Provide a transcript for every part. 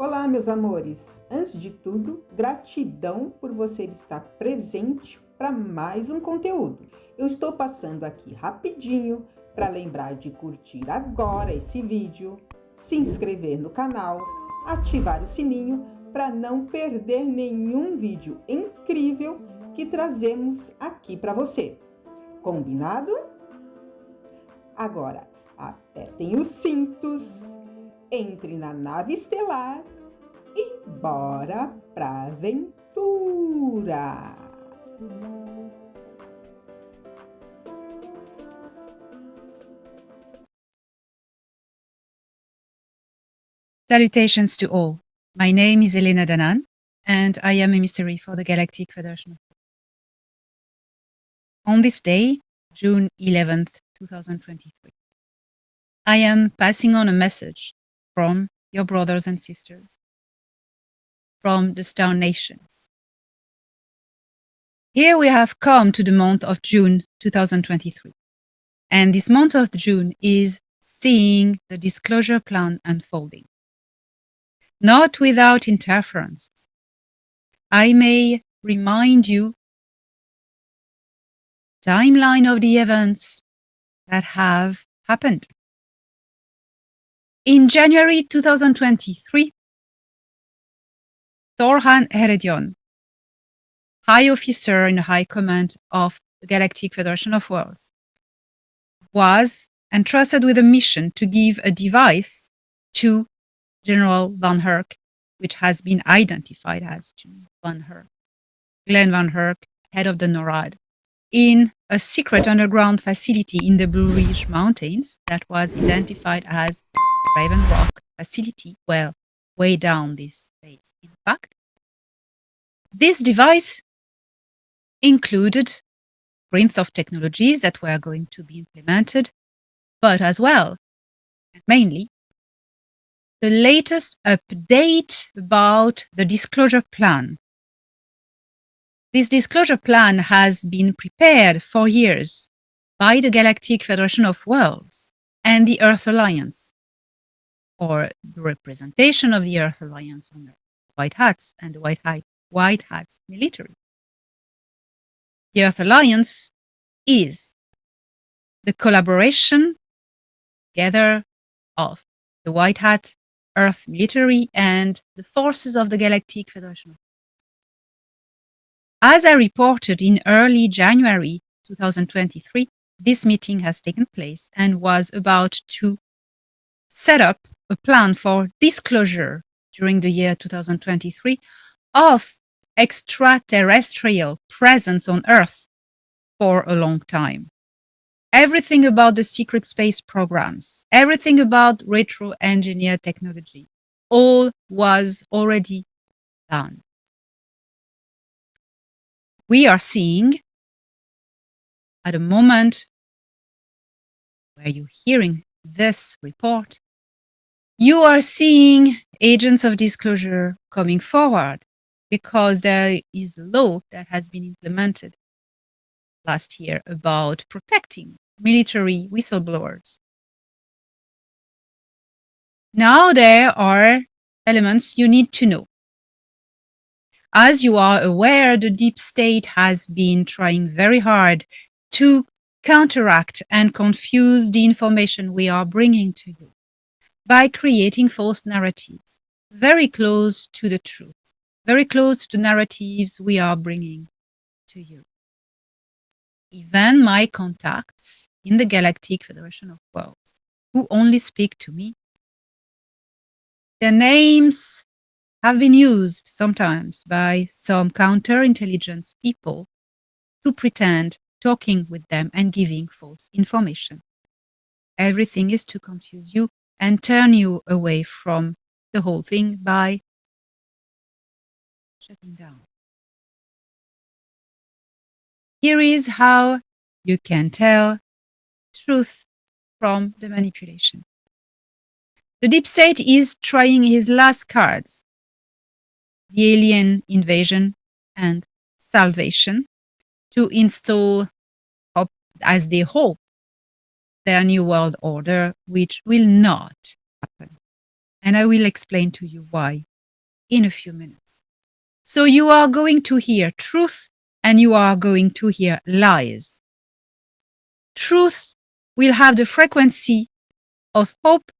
Olá, meus amores! Antes de tudo, gratidão por você estar presente para mais um conteúdo. Eu estou passando aqui rapidinho para lembrar de curtir agora esse vídeo, se inscrever no canal, ativar o sininho para não perder nenhum vídeo incrível que trazemos aqui para você. Combinado? Agora, apertem os cintos, entre na nave estelar e bora pra aventura! Salutations to all. My name is Elena Danaan, and I am a mystery for the Galactic Federation. On this day, June 11th, 2023, I am passing on a message from your brothers and sisters, from the Star Nations. Here we have come to the month of June 2023, and this month of June is seeing the disclosure plan unfolding. Not without interference. I may remind you timeline of the events that have happened. In January 2023, Thorhan Heredion, High Officer in the High Command of the Galactic Federation of Worlds, was entrusted with a mission to give a device to General Van Herk, which has been identified as General Van Herk, Glenn Van Herk, head of the NORAD, in a secret underground facility in the Blue Ridge Mountains that was identified as Raven Rock facility, well, way down this space. In fact, this device included prints of technologies that were going to be implemented, but as well, mainly, the latest update about the disclosure plan. This disclosure plan has been prepared for years by the Galactic Federation of Worlds and the Earth Alliance, or the representation of the Earth Alliance on the White Hats and the White Hats military. The Earth Alliance is the collaboration together of the White Hat, Earth military, and the forces of the Galactic Federation. As I reported in early January 2023, this meeting has taken place and was about to set up a plan for disclosure during the year 2023 of extraterrestrial presence on Earth for a long time. Everything about the secret space programs, everything about retro-engineered technology, all was already done. We are seeing, at a moment where you're hearing this report, you are seeing agents of disclosure coming forward because there is a law that has been implemented last year about protecting military whistleblowers. Now there are elements you need to know. As you are aware, the deep state has been trying very hard to counteract and confuse the information we are bringing to you by creating false narratives very close to the truth, very close to the narratives we are bringing to you. Even my contacts in the Galactic Federation of Worlds, who only speak to me, their names have been used sometimes by some counterintelligence people to pretend talking with them and giving false information. Everything is to confuse you and turn you away from the whole thing by shutting down. Here is how you can tell truth from the manipulation. The deep state is trying his last cards, the alien invasion and salvation, to install, as they hope, their new world order, which will not happen. And I will explain to you why in a few minutes. So you are going to hear truth and you are going to hear lies. Truth will have the frequency of hope,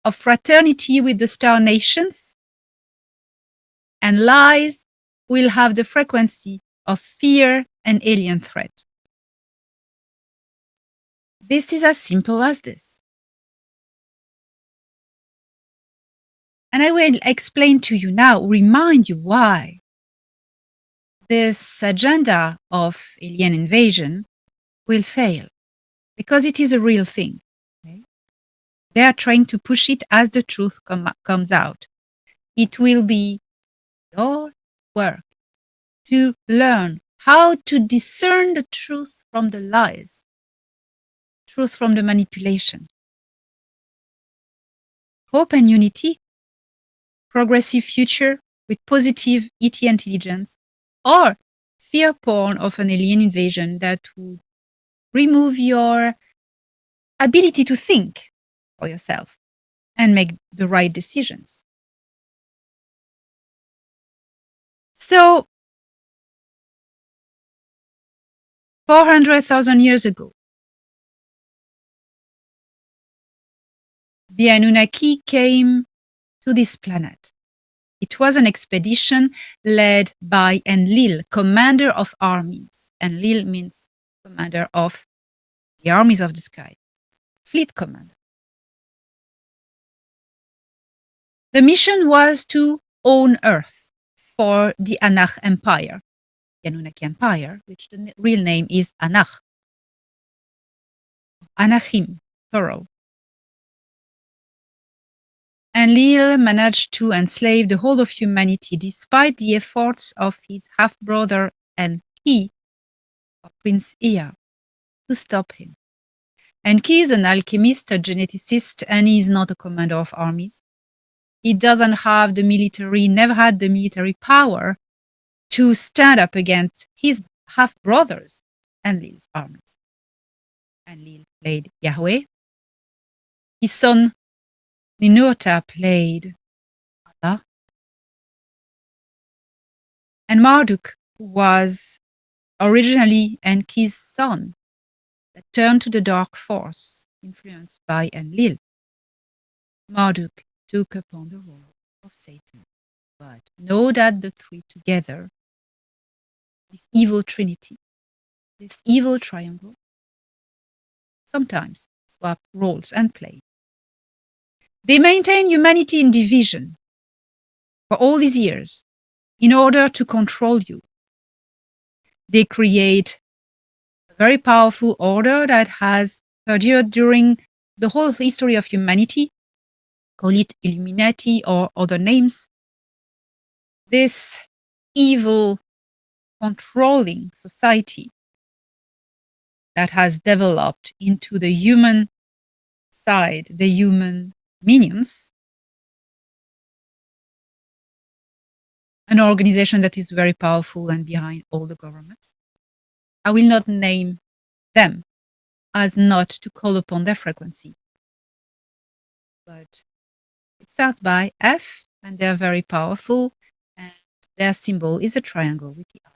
of fraternity with the star nations, and lies will have the frequency of fear and alien threat. This is as simple as this. And I will explain to you now, remind you why this agenda of alien invasion will fail. Because it is a real thing. Okay? They are trying to push it as the truth comes out. It will be your work to learn how to discern the truth from the lies, truth from the manipulation. Hope and unity, progressive future with positive ET intelligence, or fear porn of an alien invasion that would remove your ability to think for yourself and make the right decisions. So, 400,000 years ago, the Anunnaki came to this planet. It was an expedition led by Enlil, commander of armies. Enlil means commander of the armies of the sky, fleet commander. The mission was to own Earth for the Anak Empire, the Anunnaki Empire, which the real name is Anak, Anachim, plural. Enlil managed to enslave the whole of humanity despite the efforts of his half-brother Enki, Prince Ea, to stop him. Enki is an alchemist, a geneticist, and he is not a commander of armies. He doesn't have the military, never had the military power to stand up against his half-brothers, Enlil's armies. Enlil played Yahweh. His son Ninurta played Allah. And Marduk was originally Enki's son that turned to the dark force influenced by Enlil. Marduk took upon the role of Satan. But know that the three together, this evil trinity, this evil triangle, sometimes swap roles and play. They maintain humanity in division for all these years in order to control you. They create a very powerful order that has perdured during the whole history of humanity. Call it Illuminati or other names. This evil controlling society that has developed into the human side, the human minions, an organization that is very powerful and behind all the governments. I will not name them as not to call upon their frequency, but it starts by F and they're very powerful, and their symbol is a triangle with the eye.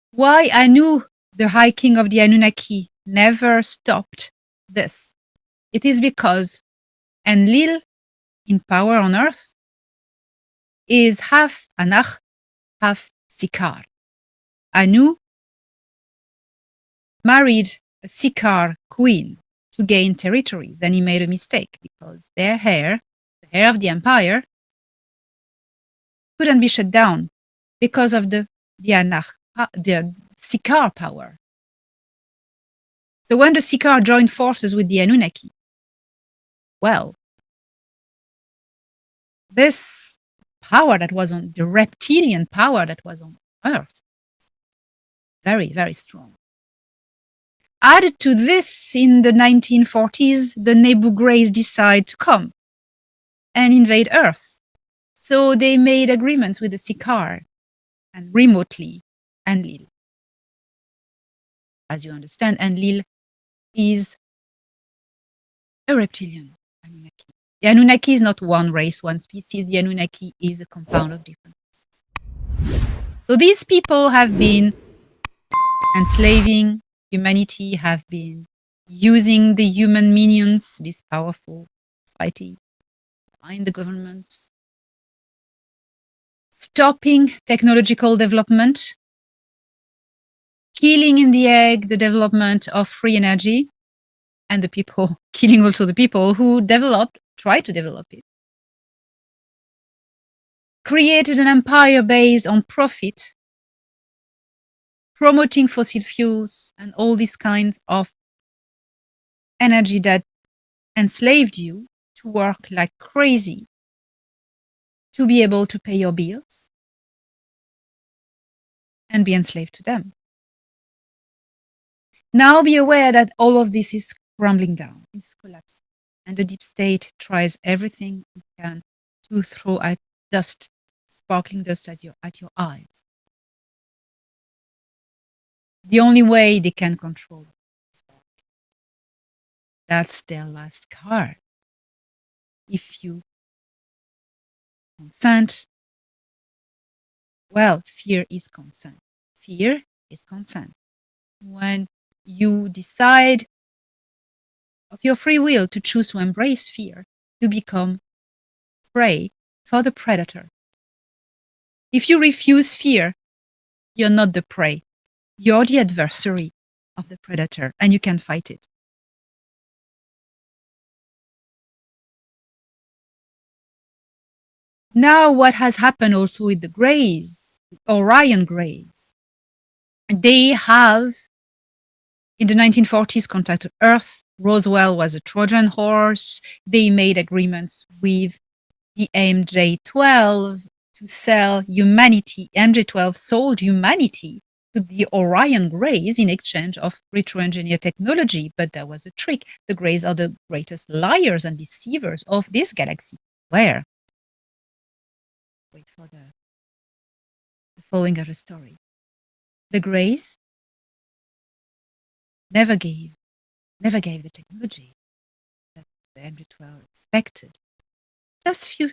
Why Anu, the High King of the Anunnaki, never stopped this? It is because Enlil, in power on Earth, is half Anak, half Sikar. Anu married a Sikar queen to gain territories, and he made a mistake because their hair, the hair of the empire, couldn't be shut down because of the Sikar power. So when the Sikar joined forces with the Anunnaki, well, this power that was on the reptilian power that was on Earth, very, very strong. Added to this, in the 1940s, the Nebu Greys decide to come and invade Earth. So they made agreements with the Sikar and remotely Enlil. As you understand, Enlil is a reptilian Anunnaki. The Anunnaki is not one race, one species. The Anunnaki is a compound of different races. So these people have been enslaving humanity, have been using the human minions, this powerful society, behind the governments, stopping technological development, killing in the egg the development of free energy, and the people, killing also the people who tried to develop it. Created an empire based on profit, promoting fossil fuels and all these kinds of energy that enslaved you to work like crazy to be able to pay your bills and be enslaved to them. Now be aware that all of this is crumbling down, is collapsing, and the deep state tries everything it can to throw at dust, sparkling dust at your eyes. The only way they can control is that's their last card. If you consent, well, fear is consent. Fear is consent. When you decide of your free will to choose to embrace fear, you become prey for the predator. If you refuse fear, you're not the prey. You're the adversary of the predator, and you can fight it. Now, what has happened also with the Greys, Orion Greys, they have, in the 1940s, contacted Earth. Roswell was a Trojan horse. They made agreements with the MJ-12 to sell humanity. MJ-12 sold humanity to the Orion Greys in exchange of retro-engineered technology. But that was a trick. The Greys are the greatest liars and deceivers of this galaxy. Where? Wait for the following of the story. The Greys never gave the technology that the MJ-12 expected. Just few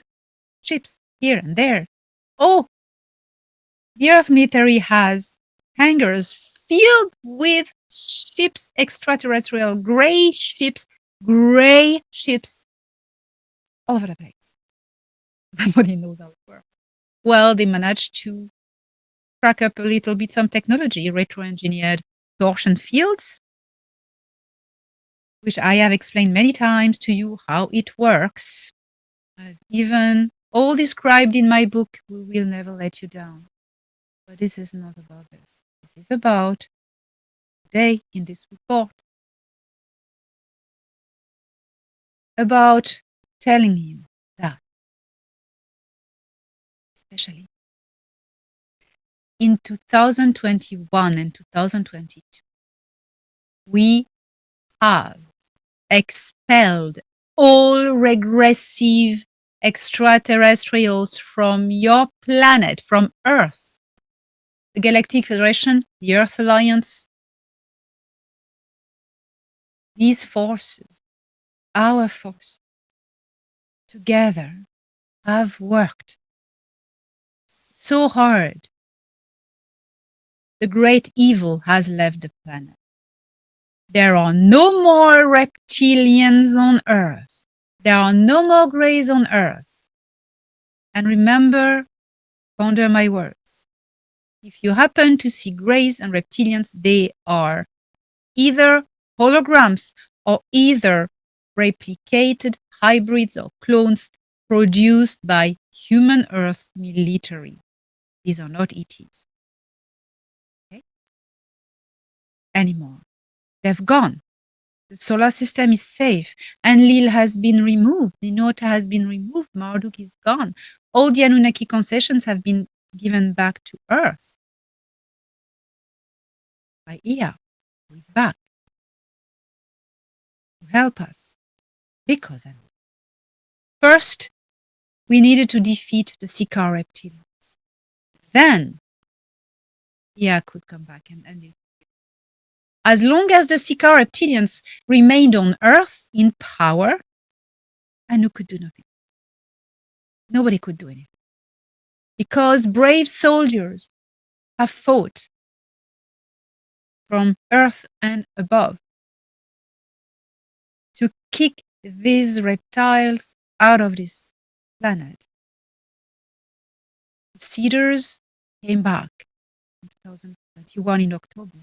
ships here and there. Oh, the Earth military has hangars filled with ships, extraterrestrial gray ships all over the place. Nobody knows how it works. Well, they managed to crack up a little bit some technology, retro-engineered torsion fields, which I have explained many times to you how it works. I've even all described in my book, We Will Never Let You Down. But this is not about this. This is about today in this report. About telling you that, especially in 2021 and 2022, we have expelled all regressive extraterrestrials from your planet, from Earth. The Galactic Federation, the Earth Alliance, these forces, our forces, together have worked so hard. The great evil has left the planet. There are no more reptilians on Earth. There are no more Greys on Earth. And remember, ponder my words. If you happen to see Greys and reptilians, they are either holograms or either replicated hybrids or clones produced by human Earth military. These are not ETs. Okay? Anymore. They've gone. The solar system is safe. Enlil has been removed. Ninota has been removed. Marduk is gone. All the Anunnaki concessions have been given back to Earth by Ea, who is back to help us. Because first, we needed to defeat the Sikaar reptilians. Then, Ea could come back and end it. As long as the Sikaar reptilians remained on Earth in power and who could do nothing. Nobody could do anything. Because brave soldiers have fought from Earth and above to kick these reptiles out of this planet. The Cedars came back in 2021 in October.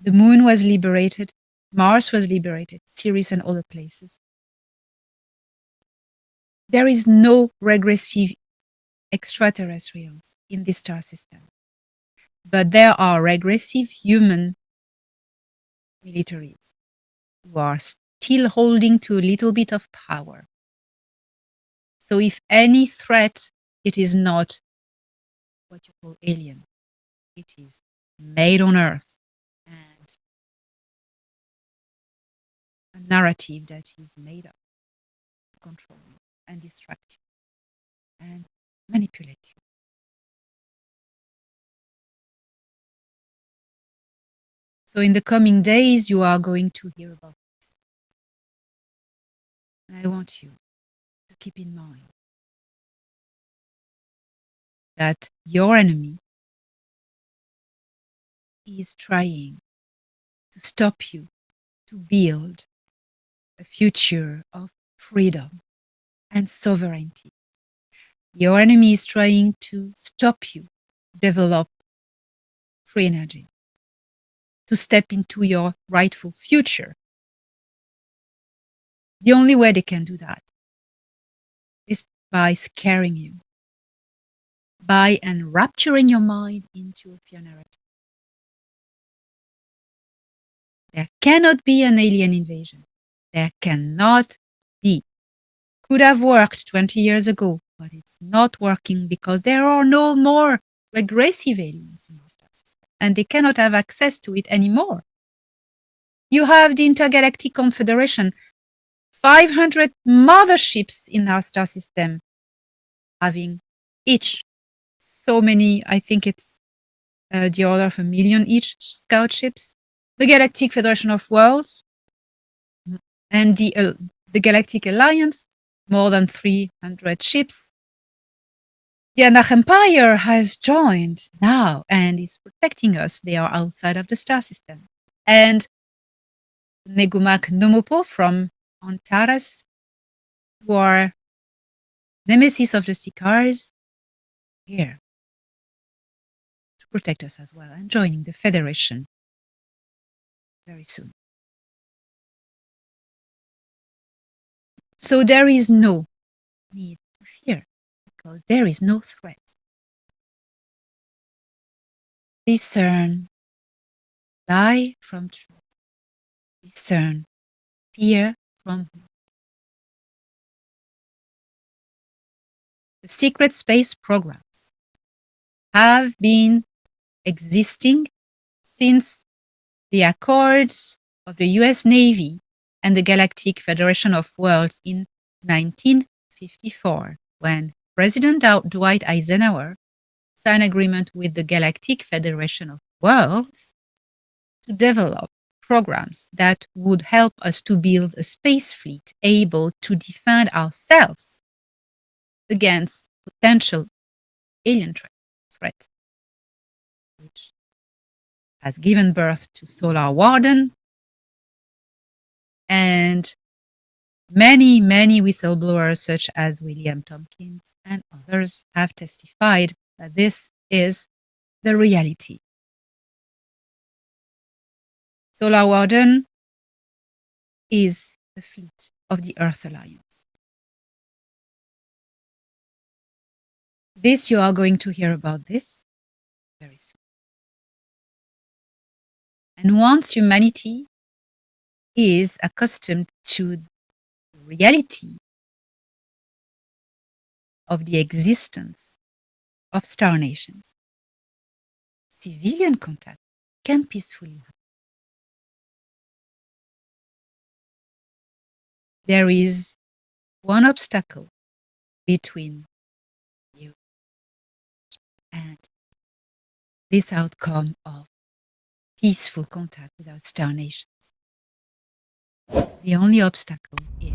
The Moon was liberated, Mars was liberated, Ceres and other places. There is no regressive extraterrestrials in this star system, but there are regressive human militaries who are still holding to a little bit of power. So if any threat, it is not what you call alien. It is made on Earth and a narrative that is made up to control you and distract you and manipulate you. So in the coming days, you are going to hear about this. And I want you to keep in mind that your enemy is trying to stop you to build a future of freedom and sovereignty. Your enemy is trying to stop you develop free energy, to step into your rightful future. The only way they can do that is by scaring you, by enrapturing your mind into a fear narrative. There cannot be an alien invasion. There cannot be. Could have worked 20 years ago, but it's not working because there are no more regressive aliens in our star system, and they cannot have access to it anymore. You have the Intergalactic Confederation, 500 motherships in our star system, having each so many, I think it's the order of 1 million each scout ships. The Galactic Federation of Worlds and the Galactic Alliance, more than 300 ships. The Anach Empire has joined now and is protecting us. They are outside of the star system. And Negumak Nomopo from Antares, who are nemesis of the Sicars, here to protect us as well, and joining the Federation very soon. So there is no need to fear, because there is no threat. Discern lie from truth. Discern fear from hope. The secret space programs have been existing since the Accords of the US Navy and the Galactic Federation of Worlds in 1954, when President Dwight Eisenhower signed an agreement with the Galactic Federation of Worlds to develop programs that would help us to build a space fleet able to defend ourselves against potential alien threat, which has given birth to Solar Warden, and many, many whistleblowers such as William Tompkins and others have testified that this is the reality. Solar Warden is the fleet of the Earth Alliance. This, you are going to hear about this very soon. And once humanity is accustomed to the reality of the existence of star nations, civilian contact can peacefully happen. There is one obstacle between you and this outcome of peaceful contact with our star nations. The only obstacle is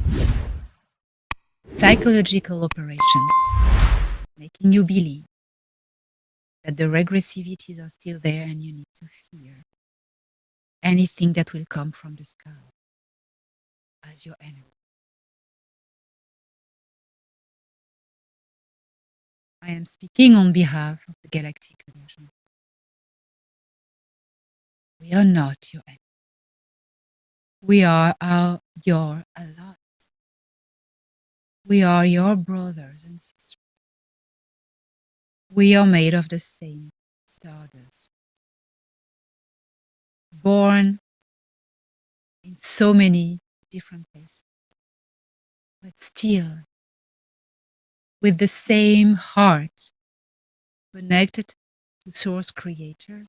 psychological operations, making you believe that the regressivities are still there and you need to fear anything that will come from the sky as your enemy. I am speaking on behalf of the Galactic Federation. We are not your enemy. We are your allies. We are your brothers and sisters. We are made of the same stardust, born in so many different places, but still with the same heart connected to Source Creator,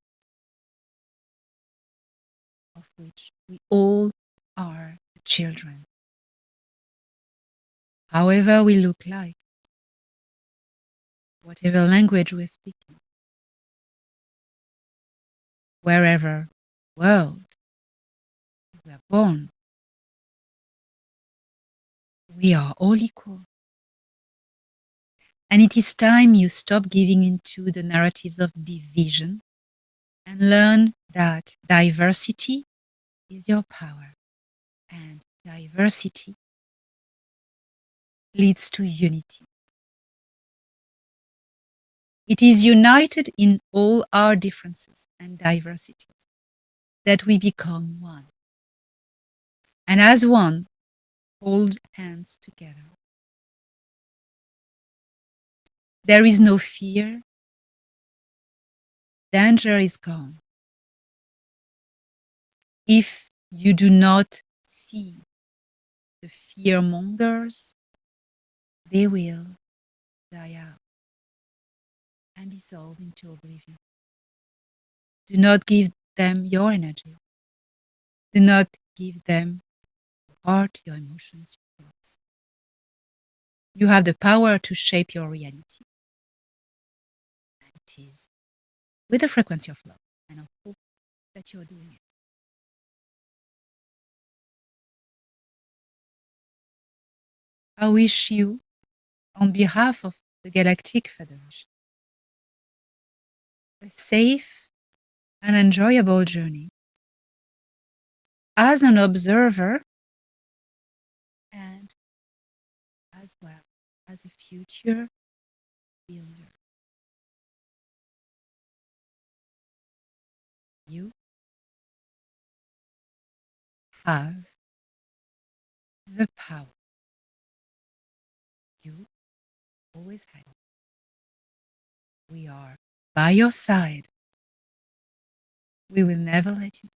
of which we all are the children. However we look like, whatever language we're speaking, wherever world we are born, we are all equal. And it is time you stop giving into the narratives of division and learn that diversity is your power, and diversity leads to unity. It is united in all our differences and diversities that we become one. And as one, hold hands together. There is no fear. Danger is gone. If you do not feed the fear-mongers, they will die out and dissolve into oblivion. Do not give them your energy. Do not give them your heart, your emotions, your thoughts. You have the power to shape your reality. And it is with the frequency of love and of hope that you're doing it. I wish you, on behalf of the Galactic Federation, a safe and enjoyable journey as an observer and as well as a future builder. You have the power. You always had it. We are by your side. We will never let you